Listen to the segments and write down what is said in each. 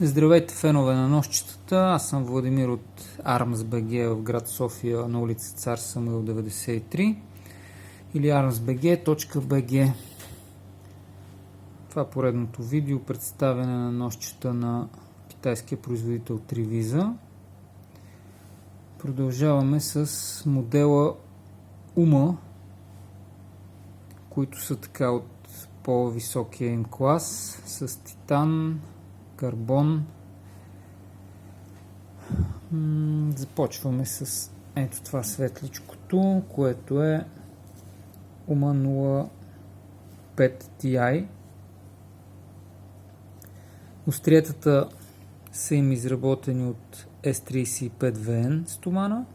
Здравейте, фенове на ножчетата! Аз съм Владимир от ARMS.BG в град София на улица Цар Самуил 93 или armsbg.bg. Това е поредното видео представяне на ножчета на китайския производител Trivisa. Продължаваме с модела UMA, които са така от по-високия им клас, с титан, карбон. Започваме с ето това светличкото, което е UMA 05 Ti. Остриетата са им изработени от S35VN стомана.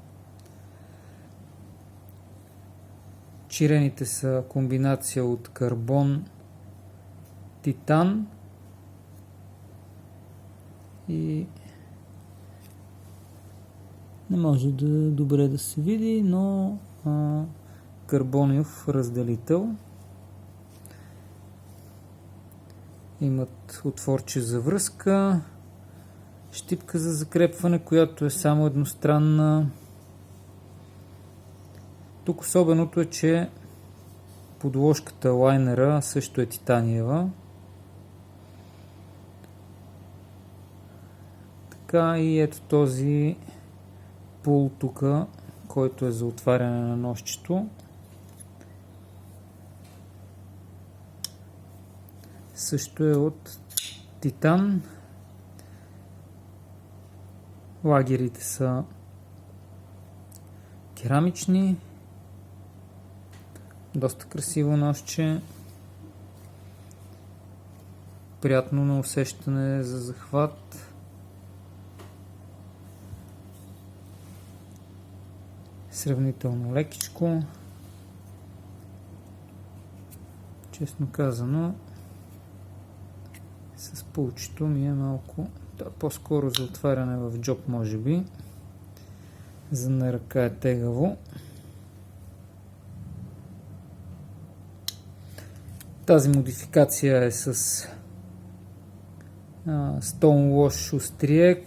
Чирените са комбинация от карбон, титан и не може добре да се види, но карбониев разделител. Имат отворче за връзка, щипка за закрепване, която е само едностранна. Тук особеното е, че подложката лайнера също е титаниева. Така и ето този пул тук, който е за отваряне на ножчето. Също е от титан. Лагерите са керамични. Доста красиво ножче. Приятно на усещане за захват. Сравнително лекичко. Честно казано, с пулчето ми е малко, по-скоро за отваряне в джоб, може би. За на ръка е тегаво. Тази модификация е с Stonewash острие,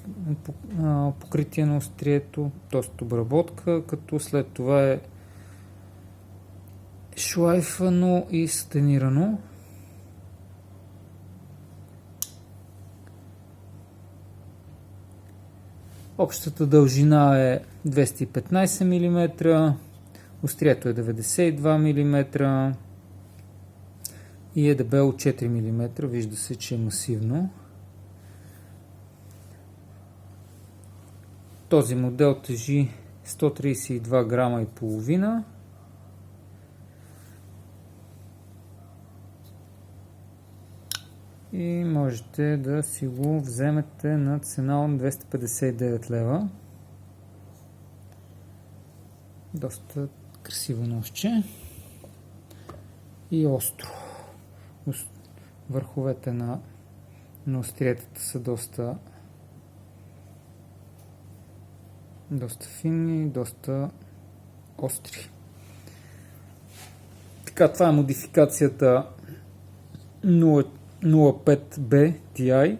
покритие на острието, т.е. обработка, като след това е шлайфано и стенирано. Общата дължина е 215 мм, острието е 92 мм и е дебело 4 мм. Вижда се, че е масивно. Този модел тежи 132 грама и половина. И можете да си го вземете на цена от 259 лева. Доста красиво ножче и остро. Върховете на остриетата са доста финни, доста остри. Така, това е модификацията 05B Ti.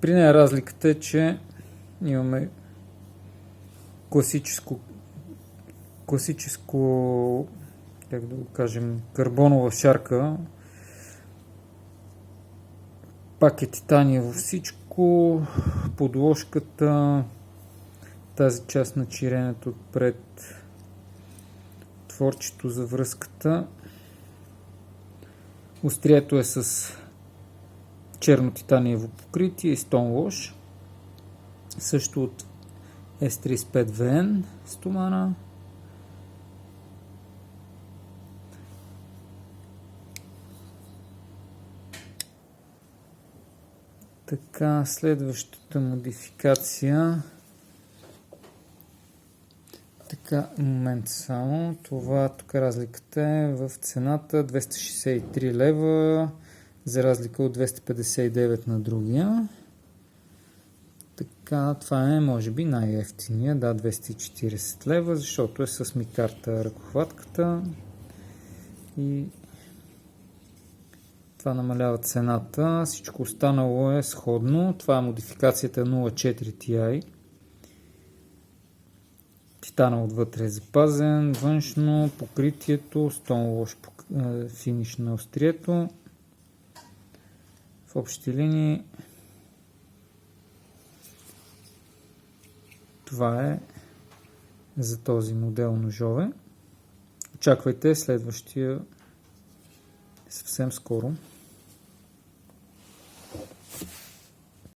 При нея разликата е, че имаме класическо, как да го кажем, карбонова шарка. Пак е титаниево всичко. Подложката, тази част на чиренето отпред, отворчето за връзката. Острието е с черно титаниево покритие и Stonewash. Също от S35VN стомана. Така, следващата модификация. Така, момент само. Това тук разликата е в цената 263 лева, за разлика от 259 на другия. Така, това е може би най-ефтиния, да, 240 лева, защото е с микарта ръкохватката и Това намалява цената. Всичко останало е сходно. Това е модификацията 04 Ti. Титана отвътре е запазен. Външно покритието, Stone Wash финиш на острието. В общи линии това е за този модел ножове. Очаквайте следващия съвсем скоро.